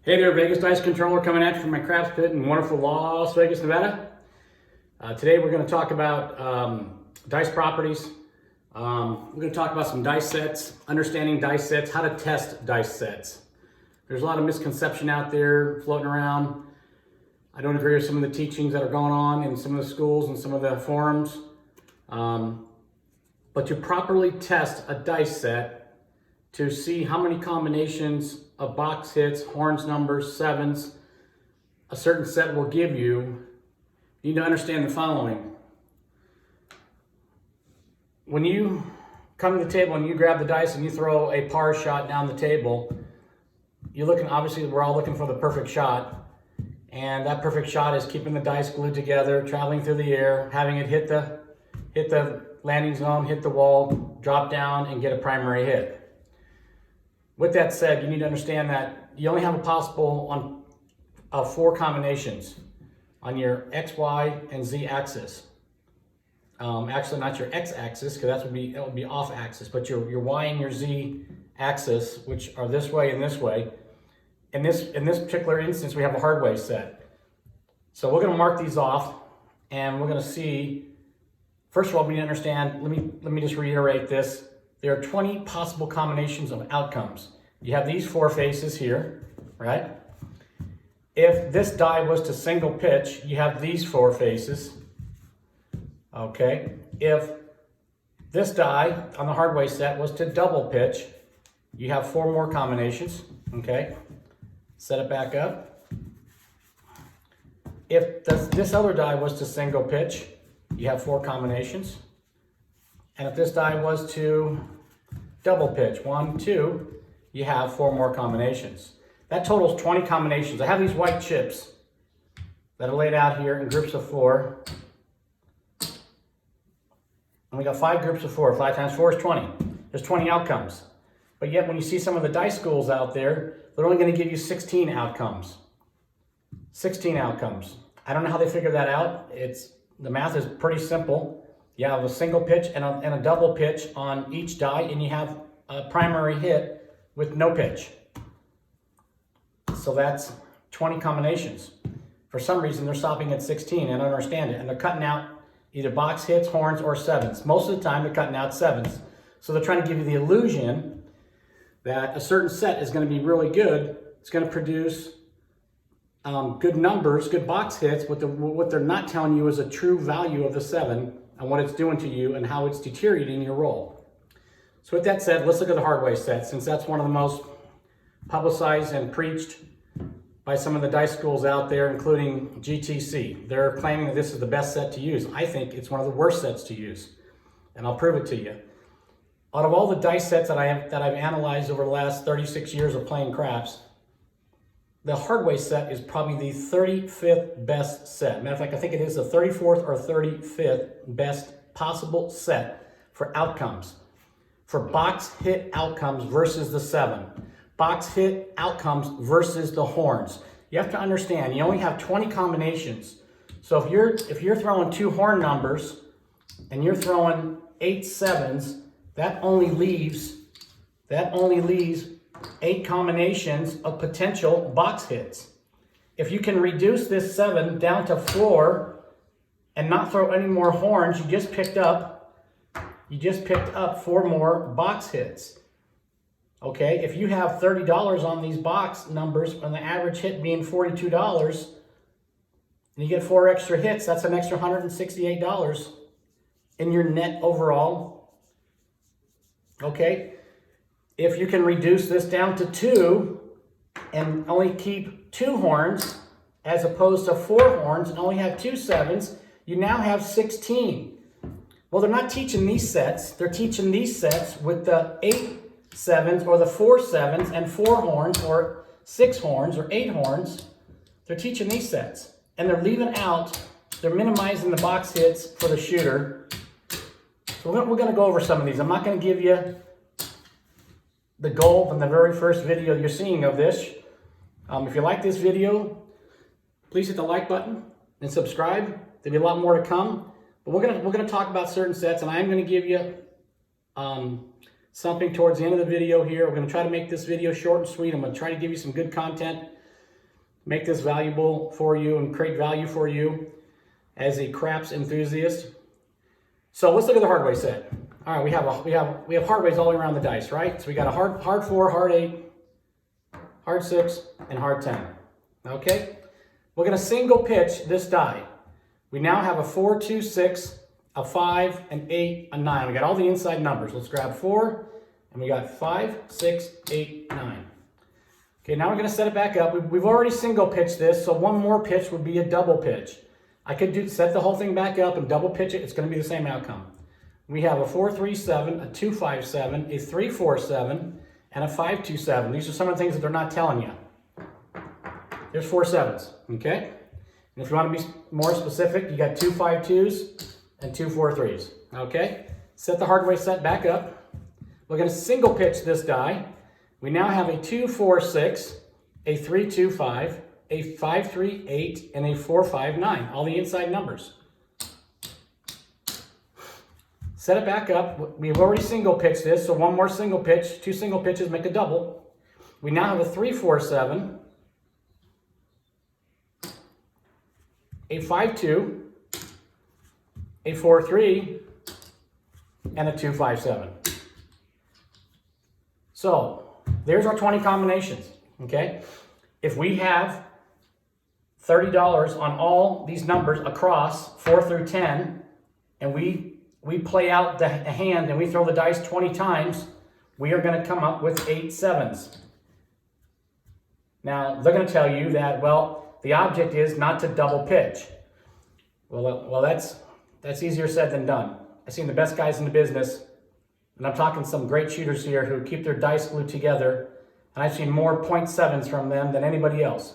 Hey there, Vegas Dice Controller coming at you from my craps pit in wonderful Las Vegas, Nevada. Today we're going to talk about dice properties. We're going to talk about some dice sets, understanding dice sets, how to test dice sets. There's a lot of misconception out there floating around. I don't agree with some of the teachings that are going on in some of the schools and some of the forums. But to properly test a dice set, to see how many combinations of box hits, horns, numbers, sevens, a certain set will give you, you need to understand the following. When you come to the table and you grab the dice and you throw a par shot down the table, you're looking, obviously we're all looking for the perfect shot, and that perfect shot is keeping the dice glued together, traveling through the air, having it hit the landing zone, hit the wall, drop down, and get a primary hit. With that said, you need to understand that you only have a possible on 4 combinations on your X, Y, and Z axis. Actually, not your X axis, because that would be off axis, but your Y and your Z axis, which are this way and this way. In this particular instance, we have a Hardway set. So we're going to mark these off, and we're going to see. First of all, we need to understand. Let me just reiterate this. There are 20 possible combinations of outcomes. You have these 4 faces here, right? If this die was to single pitch, you have these 4 faces, okay? If this die on the Hardway set was to double pitch, you have 4 more combinations, okay? Set it back up. If this other die was to single pitch, you have 4 combinations. And if this die was to double pitch, 1, 2, you have 4 more combinations. That totals 20 combinations. I have these white chips that are laid out here in groups of 4. And we got 5 groups of 4. 5 times 4 is 20. There's 20 outcomes. But yet when you see some of the dice schools out there, they're only going to give you 16 outcomes. 16 outcomes. I don't know how they figure that out. The math is pretty simple. You have a single pitch and a double pitch on each die, and you have a primary hit with no pitch. So that's 20 combinations. For some reason, they're stopping at 16, and I don't understand it. And they're cutting out either box hits, horns, or sevens. Most of the time, they're cutting out sevens. So they're trying to give you the illusion that a certain set is going to be really good. It's going to produce good numbers, good box hits. What they're not telling you is a true value of the 7 and what it's doing to you and how it's deteriorating your roll. So with that said, let's look at the Hardway set, since that's one of the most publicized and preached by some of the dice schools out there, including GTC. They're claiming that this is the best set to use. I think it's one of the worst sets to use, and I'll prove it to you. Out of all the dice sets that I've analyzed over the last 36 years of playing craps, the Hardway set is probably the 35th best set. Matter of fact, I think it is the 34th or 35th best possible set for outcomes. For box hit outcomes versus the 7. Box hit outcomes versus the horns. You have to understand, you only have 20 combinations. So if you're throwing 2 horn numbers and you're throwing 8 sevens, that only leaves 8 combinations of potential box hits. If you can reduce this 7 down to 4 and not throw any more horns, you just picked up 4 more box hits. Okay, if you have $30 on these box numbers and the average hit being $42, and you get 4 extra hits, that's an extra $168 in your net overall. Okay, if you can reduce this down to 2 and only keep 2 horns as opposed to 4 horns and only have 2 sevens, you now have 16. Well, they're not teaching these sets. They're teaching these sets with the 8 sevens or the 4 sevens and 4 horns or 6 horns or 8 horns. They're teaching these sets. And they're leaving out, they're minimizing the box hits for the shooter. So we're going to go over some of these. I'm not going to give you the goal from the very first video you're seeing of this. If you like this video, please hit the like button and subscribe. There'll be a lot more to come. But we're gonna talk about certain sets, and I'm going to give you something towards the end of the video here. We're going to try to make this video short and sweet. I'm going to try to give you some good content make this valuable for you and create value for you as a craps enthusiast. So let's look at the Hardway set. All right, we have Hardways all the way around the dice, right? So we got a hard 4, hard 8, hard 6, and hard 10. Okay? We're going to single pitch this die. We now have a 4, 2, 6, a 5, an 8, a 9. We got all the inside numbers. Let's grab 4, and we got 5, 6, 8, 9. Okay, now we're going to set it back up. We've already single pitched this, so one more pitch would be a double pitch. I could set the whole thing back up and double pitch it. It's going to be the same outcome. We have a 4, 3, 7, a 2, 5, 7, a 3, 4, 7, and a 5, 2, 7. These are some of the things that they're not telling you. There's 4 7s, okay? And if you want to be more specific, you got 2 5 2s and 2 4 3s, okay? Set the Hardway set back up. We're going to single pitch this die. We now have a 2 4 6, a 3 2 5, a 5 3 8, and a 4 5 9. All the inside numbers. Set it back up. We've already single pitched this, so one more single pitch. 2 single pitches make a double. We now have a 3 4 7, a 5 2, a 4 3, and a 2 5 7. So there's our 20 combinations, okay? If we have $30 on all these numbers across 4 through 10, and we play out the hand and we throw the dice 20 times, we are going to come up with 8 7s. Now, they're going to tell you that, well, the object is not to double pitch. Well, that's easier said than done. I've seen the best guys in the business, and I'm talking some great shooters here who keep their dice glued together, and I've seen more .7s from them than anybody else.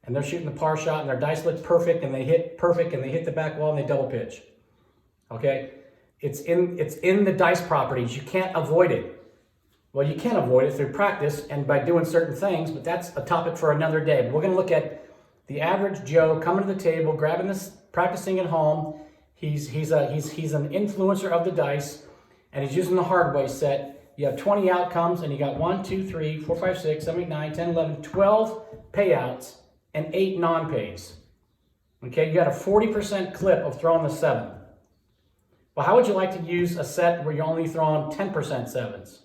And they're shooting the par shot, and their dice look perfect, and they hit perfect, and they hit the back wall, and they double pitch. Okay? It's in the dice properties. You can't avoid it. Well, you can avoid it through practice and by doing certain things, but that's a topic for another day. But we're going to look at the average Joe coming to the table, grabbing this, practicing at home. He's an influencer of the dice, and he's using the Hardway set. You have 20 outcomes, and you got 1, 2, 3, 4, 5, 6, 7, 8, 9, 10, 11, 12 payouts, and 8 non-pays. Okay, you got a 40% clip of throwing the 7. Well, how would you like to use a set where you're only throwing 10% 7s?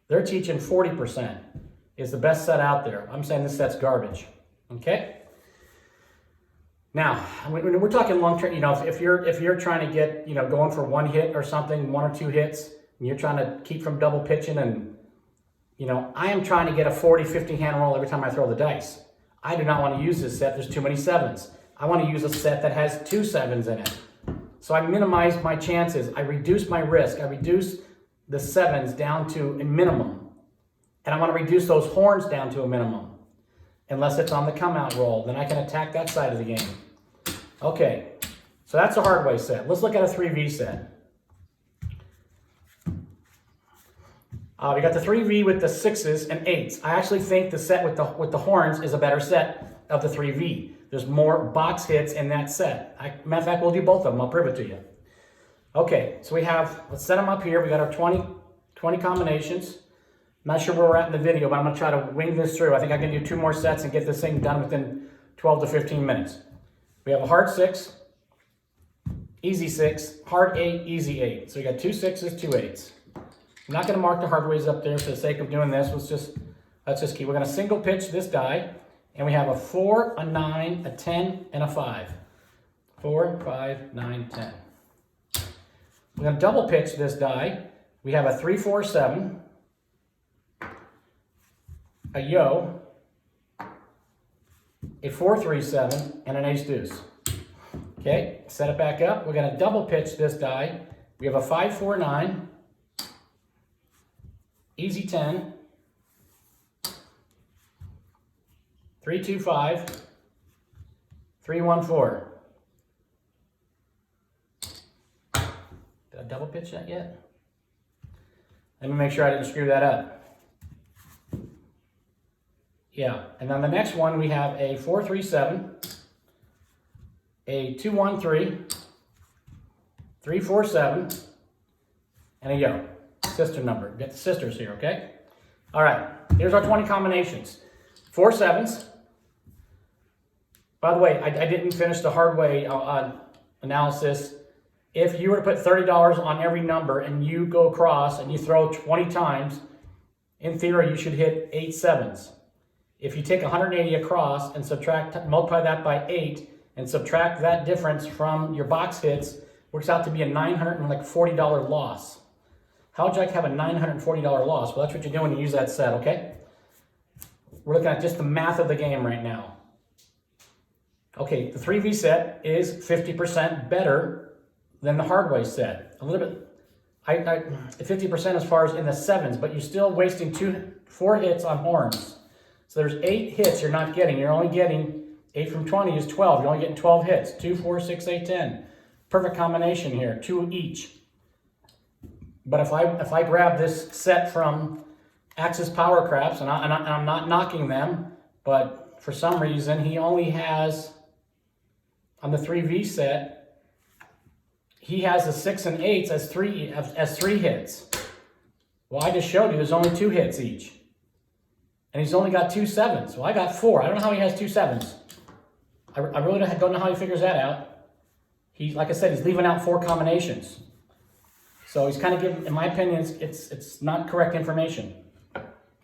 They're teaching 40% is the best set out there. I'm saying this set's garbage. Okay? Now, when we're talking long-term, if you're trying to get, going for one hit or something, 1 or 2 hits, and you're trying to keep from double pitching, and, I am trying to get a 40, 50 hand roll every time I throw the dice. I do not want to use this set. There's too many 7s. I want to use a set that has 2 7s in it. So I minimize my chances. I reduce my risk. I reduce the 7s down to a minimum. And I want to reduce those horns down to a minimum. Unless it's on the come out roll. Then I can attack that side of the game. Okay. So that's a Hardway set. Let's look at a 3V set. We got the 3V with the 6s and 8s. I actually think the set with the horns is a better set of the 3V. There's more box hits in that set. Matter of fact, we'll do both of them. I'll prove it to you. Okay, so let's set them up here. We got our 20 combinations. I'm not sure where we're at in the video, but I'm going to try to wing this through. I think I can do 2 more sets and get this thing done within 12 to 15 minutes. We have a hard 6, easy 6, hard 8, easy 8. So we got 2 6s, 2 8s. I'm not going to mark the Hardways up there for the sake of doing this. Let's just keep. We're going to single pitch this die. And we have a 4, a 9, a 10, and a 5. 4, 5, 9, 10. We're going to double pitch this die. We have a 3, 4, 7, a yo, a 4, 3, 7, and an ace deuce. Okay, set it back up. We're going to double pitch this die. We have a 5, 4, 9, easy 10, 3, 2, 5, 3, 1, 4. Did I double pitch that yet? Let me make sure I didn't screw that up. Yeah, and then the next one we have a 4, 3, 7, a 2, 1, 3, 3, 4, 7, and a yo. Sister number. Get the sisters here, okay? All right, here's our 20 combinations. 4 7s, By the way, I didn't finish the Hardway analysis. If you were to put $30 on every number and you go across and you throw 20 times, in theory, you should hit 8 sevens. If you take 180 across and multiply that by 8 and subtract that difference from your box hits, works out to be a $940 loss. How would you like to have a $940 loss? Well, that's what you're doing when you use that set, okay? We're looking at just the math of the game right now. Okay, the 3V set is 50% better than the Hardway set. A little bit, 50% as far as in the sevens, but you're still wasting 4 hits on horns. So there's 8 hits you're not getting. You're only getting 8 from 20 is 12. You're only getting 12 hits. 2, 4, 6, 8, 10. Perfect combination here, 2 each. But if I grab this set from Axis Power Craps, and I'm not knocking them, but for some reason he only has, on the 3V set, he has the 6 and 8s as three hits. Well, I just showed you there's only 2 hits each. And he's only got 2 sevens. Well, I got 4. I don't know how he has 2 sevens. I really don't know how he figures that out. Like I said, he's leaving out 4 combinations. So he's kind of giving, in my opinion, it's not correct information.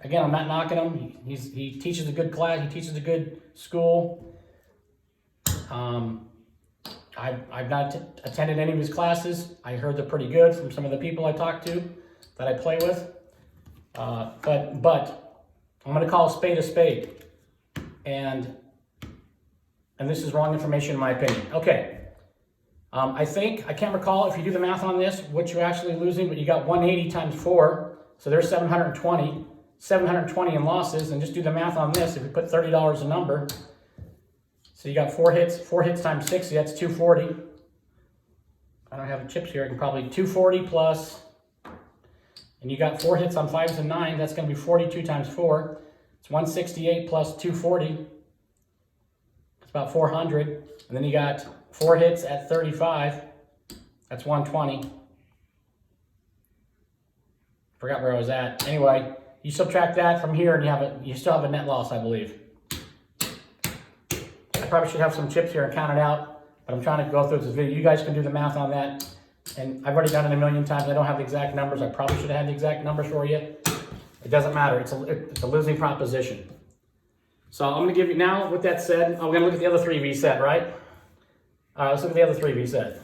Again, I'm not knocking him. He teaches a good class. He teaches a good school. I've not attended any of his classes. I heard they're pretty good from some of the people I talked to that I play with. But I'm going to call a spade. And this is wrong information in my opinion. Okay. I can't recall if you do the math on this, what you're actually losing, but you got 180 times 4. So there's 720 in losses. And just do the math on this. If we put $30 a number, so you got 4 hits times 60, that's 240. I don't have the chips here. I can probably 240 plus, and you got 4 hits on 5s and 9s. That's going to be 42 times 4. It's 168 plus 240. It's about 400. And then you got 4 hits at 35. That's 120. Forgot where I was at. Anyway, you subtract that from here, and you still have a net loss, I believe. I probably should have some chips here and count it out, but I'm trying to go through this video. You guys can do the math on that. And I've already done it a million times. I don't have the exact numbers. I probably should have had the exact numbers for you. It doesn't matter. It's a losing proposition. So I'm going to give you, now with that said, we're going to look at the other 3V set, right? Let's look at the other 3V set.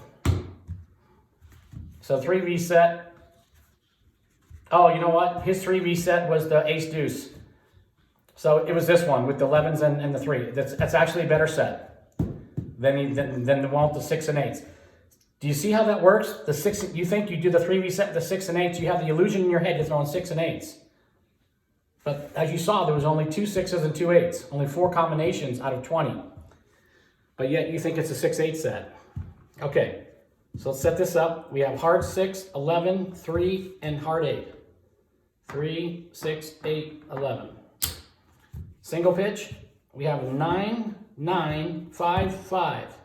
So 3V set. Oh, you know what? His 3V set was the ace deuce. So it was this one with the 11s and the 3. That's actually a better set than the one with the 6 and 8s. Do you see how that works? The 6. You think you do the 3V set with the 6 and 8s, you have the illusion in your head you're throwing 6 and 8s. But as you saw, there was only 2 6s and 2 8s. Only 4 combinations out of 20. But yet you think it's a 6-8 set. Okay, so let's set this up. We have hard 6, 11, 3, and hard 8. 3, 6, 8, 11. Single pitch, we have 9, 9, 5, 5.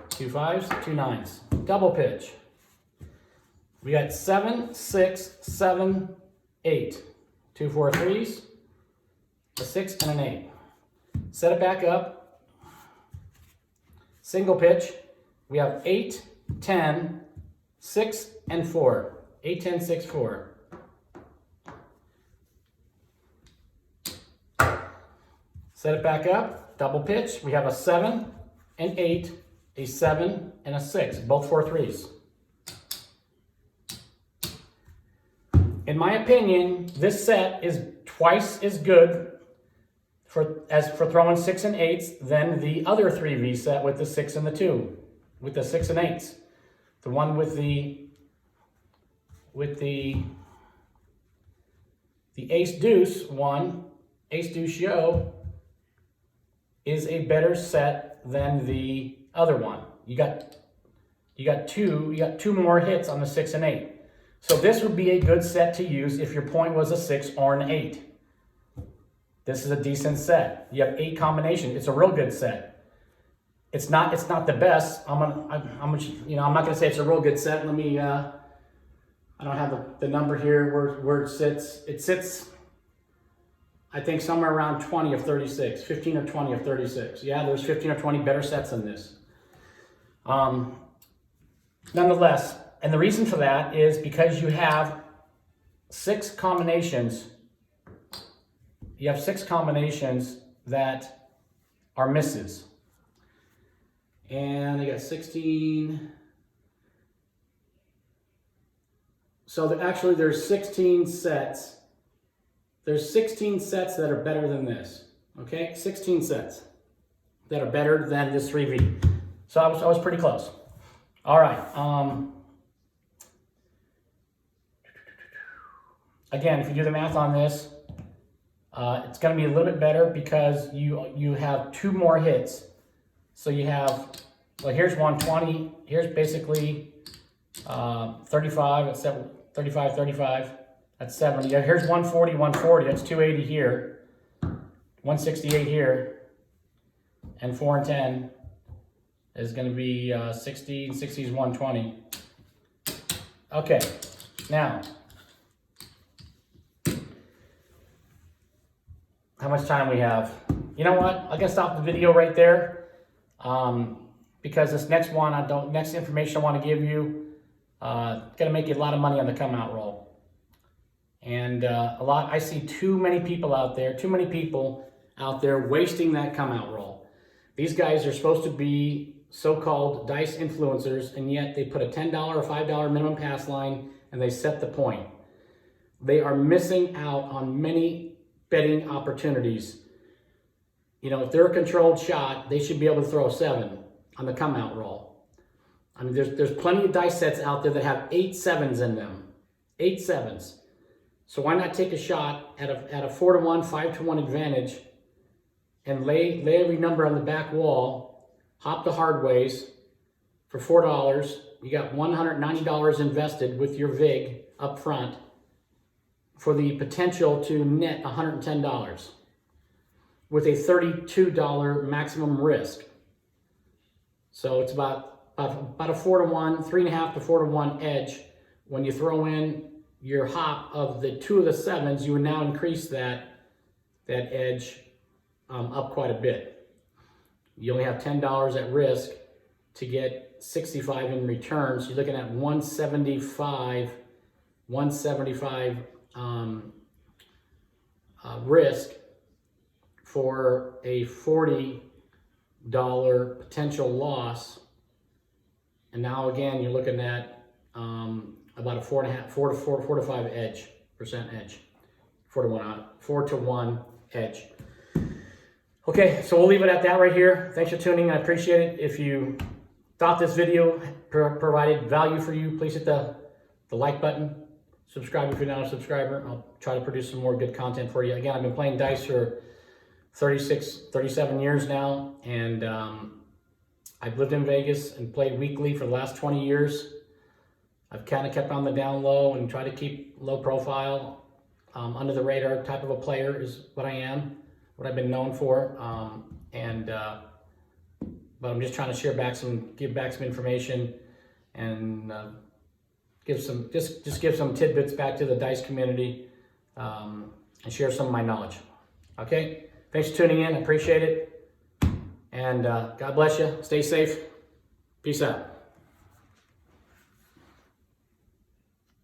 2 5s, 2 9s. Double pitch. We got 7, 6, 7, 8. 2 4 3s, a 6, and an 8. Set it back up. Single pitch, we have 8, 10, 6, and 4. 8, 10, 6, 4. Set it back up, double pitch. We have a 7, an 8, a 7, and a 6, both 4 3s. In my opinion, this set is twice as good for throwing 6 and 8s than the other 3V set with the 6 and the 2, with the 6 and 8s. The one with the ace deuce one, ace deuce yo, is a better set than the other one. You got two more hits on the 6 and 8. So this would be a good set to use if your point was a 6 or an 8. This is a decent set. You have 8 combinations. It's a real good set. It's not the best. I'm not gonna say it's a real good set. Let me. I don't have the number here where it sits. It sits. I think somewhere around 20 of 36, 15 or 20 of 36. Yeah, there's 15 or 20 better sets than this. Nonetheless, and the reason for that is because you have 6 combinations. You have 6 combinations that are misses. And they got 16. So actually there's 16 sets. There's 16 sets that are better than this. Okay, 16 sets that are better than this 3V. So I was pretty close. All right. Again, if you do the math on this, it's going to be a little bit better because you have 2 more hits. So you have, well, here's 120. Here's basically 35. It's 35, 35. That's 70. Here's 140, 140. That's 280 here. 168 here. And 4 and 10 is going to be 60. 60 is 120. Okay. Now, how much time we have? You know what? I'm gonna stop the video right there because this next one, next information I want to give you, gonna make you a lot of money on the come out roll. And I see too many people out there wasting that come out roll. These guys are supposed to be so-called dice influencers, and yet they put a $10 or $5 minimum pass line and they set the point. They are missing out on many betting opportunities. You know, if they're a controlled shot, they should be able to throw a 7 on the come out roll. I mean, there's plenty of dice sets out there that have 8 7s in them. 8 7s. So why not take a shot at a 4-to-1, 5-to-1 advantage and lay every number on the back wall, hop the Hardways for $4. You got $190 invested with your VIG up front for the potential to net $110 with a $32 maximum risk. So it's about a 4-to-1, 3.5 to 4-to-1 edge. When you throw in your hop of the 2 of the 7s, you would now increase that edge up quite a bit. You only have $10 at risk to get 65 in return. So you're looking at 175 risk for a $40 potential loss. And now again, you're looking at about a 4 to 5 percent edge, 4-to-1 edge. Okay, so we'll leave it at that right here. Thanks for tuning in. I appreciate it. If you thought this video provided value for you, please hit the like button. Subscribe if you're not a subscriber. I'll try to produce some more good content for you. Again, I've been playing dice for 37 years now, and I've lived in Vegas and played weekly for the last 20 years. I've kind of kept on the down low and tried to keep low profile, under the radar type of a player is what I am, what I've been known for. But I'm just trying to give back some information and give some tidbits back to the dice community, and share some of my knowledge. Okay, thanks for tuning in. I appreciate it, and God bless you. Stay safe. Peace out.